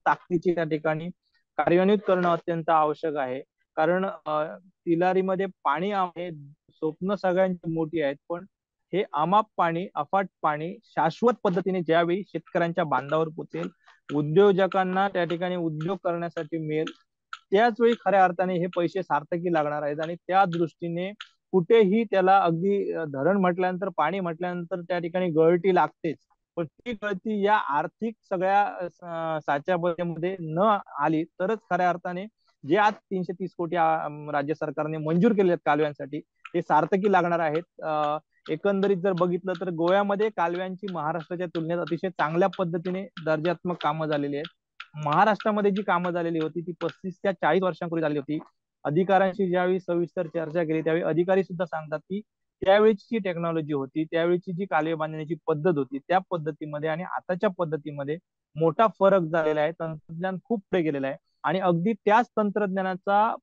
ताकदीची त्या ठिकाणी कार्यान्वित करणं अत्यंत आवश्यक आहे. कारण तिलारीमध्ये पाणी आहे, स्वप्न सगळ्यांची मोठी आहेत, पण हे अमाप पाणी, अफाट पाणी शाश्वत पद्धतीने ज्यावेळी शेतकऱ्यांच्या बांधावर पोचेल, उद्योजकांना त्या ठिकाणी उद्योग करण्यासाठी मिळेल, त्याच वेळी खऱ्या अर्थाने हे पैसे सार्थकी लागणार आहेत. आणि त्या दृष्टीने कुठेही त्याला अगदी धरण म्हटल्यानंतर, पाणी म्हटल्यानंतर त्या ठिकाणी गळती लागतेच, पण ती गळती या आर्थिक सगळ्या साच्यामध्ये न आली तरच खऱ्या अर्थाने जे आज 330 कोटी राज्य सरकारने मंजूर केले आहेत कालव्यांसाठी ते सार्थकी लागणार आहेत. एकंदरीत जर बघितलं तर गोव्यामध्ये कालव्यांची महाराष्ट्राच्या तुलनेत अतिशय चांगल्या पद्धतीने दर्जात्मक कामं झालेली आहेत. महाराष्ट्रामध्ये जी कामं झालेली होती ती 35 ते 40 वर्षांपूर्वी झाली होती. अधिकाऱ्यांशी ज्यावेळी सविस्तर चर्चा केली त्यावेळी अधिकारी सुद्धा सांगतात की त्यावेळीची जी टेक्नॉलॉजी होती, त्यावेळीची जी कालवे बांधण्याची पद्धत होती, त्या पद्धतीमध्ये आणि आताच्या पद्धतीमध्ये मोठा फरक झालेला आहे. तंत्रज्ञान खूप पुढे गेलेलं आहे आणि अगदी त्याच तंत्रज्ञानाचा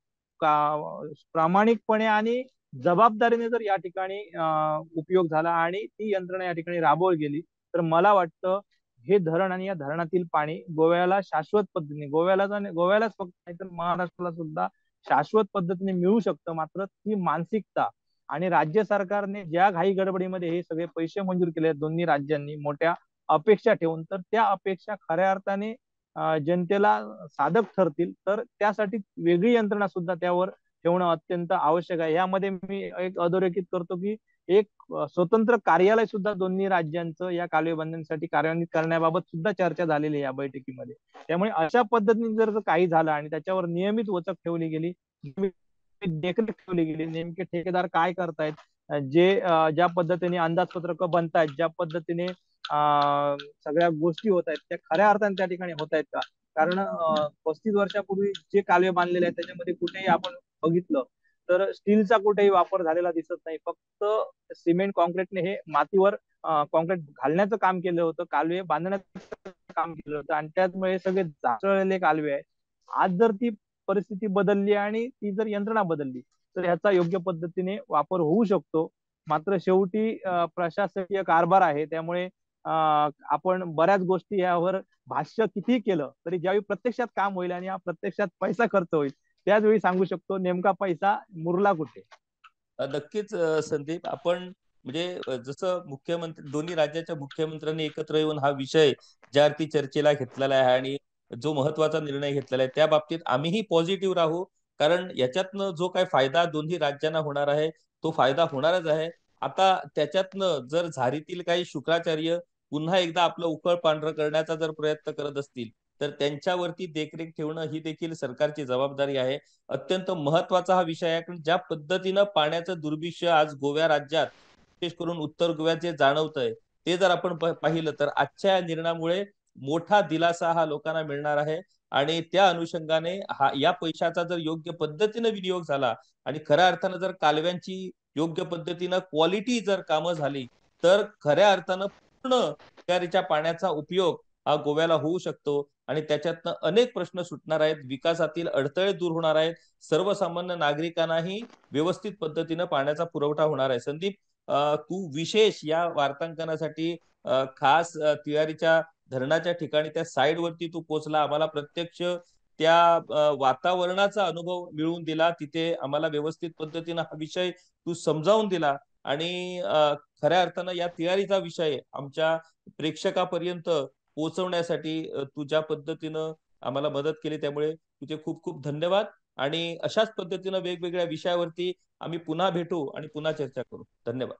प्रामाणिकपणे आणि जबाबदारीने जर या ठिकाणी उपयोग झाला आणि ती यंत्रणा या ठिकाणी राबवली गेली तर मला वाटतं हे धरण आणि या धरणातील पाणी गोव्याला शाश्वत पद्धतीने, गोव्यालाच फक्त नाही तर महाराष्ट्राला सुद्धा शाश्वत पद्धतीने मिळू शकतं. मात्र ती मानसिकता आणि राज्य सरकारने ज्या घाई गडबडीमध्ये हे सगळे पैसे मंजूर केले दोन्ही राज्यांनी मोठ्या अपेक्षा ठेवून, तर त्या अपेक्षा खऱ्या अर्थाने जनतेला साधक ठरतील, तर त्यासाठी वेगळी यंत्रणा सुद्धा त्यावर ठेवणं अत्यंत आवश्यक आहे. यामध्ये मी एक अधोरेखित करतो की एक स्वतंत्र कार्यालय सुद्धा दोन्ही राज्यांचं या कालवे बांधणीसाठी कार्यान्वित करण्याबाबत सुद्धा चर्चा झालेली आहे या बैठकीमध्ये. त्यामुळे अशा पद्धतीने जर काही झालं आणि त्याच्यावर नियमित वचक ठेवली गेली, देखरेख ठेवली गेली, नेमके ठेकेदार काय करतायत, जे ज्या पद्धतीने अंदाजपत्रक बनतायत, ज्या पद्धतीने सगळ्या गोष्टी होत आहेत त्या खऱ्या अर्थाने त्या ठिकाणी होत आहेत का? कारण 35 वर्षापूर्वी जे कालवे बांधलेले आहेत त्याच्यामध्ये कुठेही आपण बघितलं तर स्टीलचा कुठेही वापर झालेला दिसत नाही. फक्त सिमेंट कॉन्क्रीटने हे मातीवर कॉन्क्रीट घालण्याचं काम केलं होतं, कालवे बांधण्याचं काम केलं होतं आणि त्यामुळे सगळे ढासळलेले कालवे आहेत. आज जर ती परिस्थिती बदलली आणि ती जर यंत्रणा बदलली तर ह्याचा योग्य पद्धतीने वापर होऊ शकतो. मात्र शेवटी प्रशासकीय कारभार आहे, त्यामुळे आपण बऱ्याच गोष्टी यावर भाष्य किती केलं तरी ज्यावेळी प्रत्यक्षात काम होईल आणि हा प्रत्यक्षात पैसा खर्च होईल त्याच वेळी सांगू शकतो नेमका पैसा मुरला कुठे. नक्कीच संदीप, आपण म्हणजे जसं मुख्यमंत्री दोन्ही राज्याच्या मुख्यमंत्र्यांनी एकत्र येऊन हा विषय ज्या अर्थी चर्चेला घेतलेला आहे आणि जो महत्वाचा निर्णय घेतलेला आहे त्या बाबतीत आम्हीही पॉझिटिव्ह राहू. कारण याच्यातनं जो काही फायदा दोन्ही राज्यांना होणार आहे तो फायदा होणारच आहे. आता त्याच्यातनं जर झारीतील काही शुक्राचार्य पुन्हा एकदा आपलं उकळ पांढरं करण्याचा जर प्रयत्न करत असतील तर त्यांच्यावरती देखरेख ठेवणं ही देखील सरकारची जबाबदारी आहे. अत्यंत महत्वाचा हा विषय आहे, कारण ज्या पद्धतीनं पाण्याचं दुर्भिक्ष्य आज गोवा राज्यात विशेष करून उत्तर गोव्यात जे जाणवतंय ते जर आपण पाहिलं तर आजच्या निर्णयामुळे मोठा दिलासा हा लोकांना मिळणार आहे. आणि त्या अनुषंगाने या पैशाचा जर योग्य पद्धतीने विनियोग झाला आणि खऱ्या अर्थानं जर कालव्यांची योग्य पद्धतीनं क्वालिटी जर कामं झाली तर खऱ्या अर्थानं पूर्ण तयारीच्या पाण्याचा उपयोग हा गोव्याला होऊ शकतो आणि त्याच्यातनं अनेक प्रश्न सुटणार आहेत, विकासातील अडथळे दूर होणार आहेत, सर्वसामान्य नागरिकांनाही व्यवस्थित पद्धतीनं पाण्याचा पुरवठा होणार आहे. संदीप, तू विशेष या वार्तांकनासाठी खास तिळारीच्या धरणाच्या ठिकाणी त्या साईड वरती तू पोहोचला, आम्हाला प्रत्यक्ष त्या वातावरणाचा अनुभव मिळवून दिला, तिथे आम्हाला व्यवस्थित पद्धतीनं हा विषय तू समजावून दिला आणि खऱ्या अर्थानं या तिळारीचा विषय आमच्या प्रेक्षकापर्यंत पोहोचवण्यासाठी तू ज्या पद्धतीनं आम्हाला मदत केली त्यामुळे तुझे खूप खूप धन्यवाद. आणि अशाच पद्धतीनं वेगवेगळ्या विषयावरती आम्ही पुन्हा भेटू आणि पुन्हा चर्चा करू. धन्यवाद.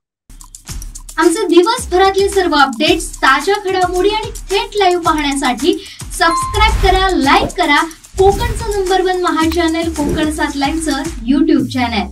आमचे दिवसभरातले सर्व अपडेट्स, ताज्या घडामोडी आणि थेट लाईव्ह पाहण्यासाठी सबस्क्राईब करा, लाईक करा कोकणचं नंबर 1 महा चॅनल कोकण 7 लाईव्हचं YouTube चॅनल.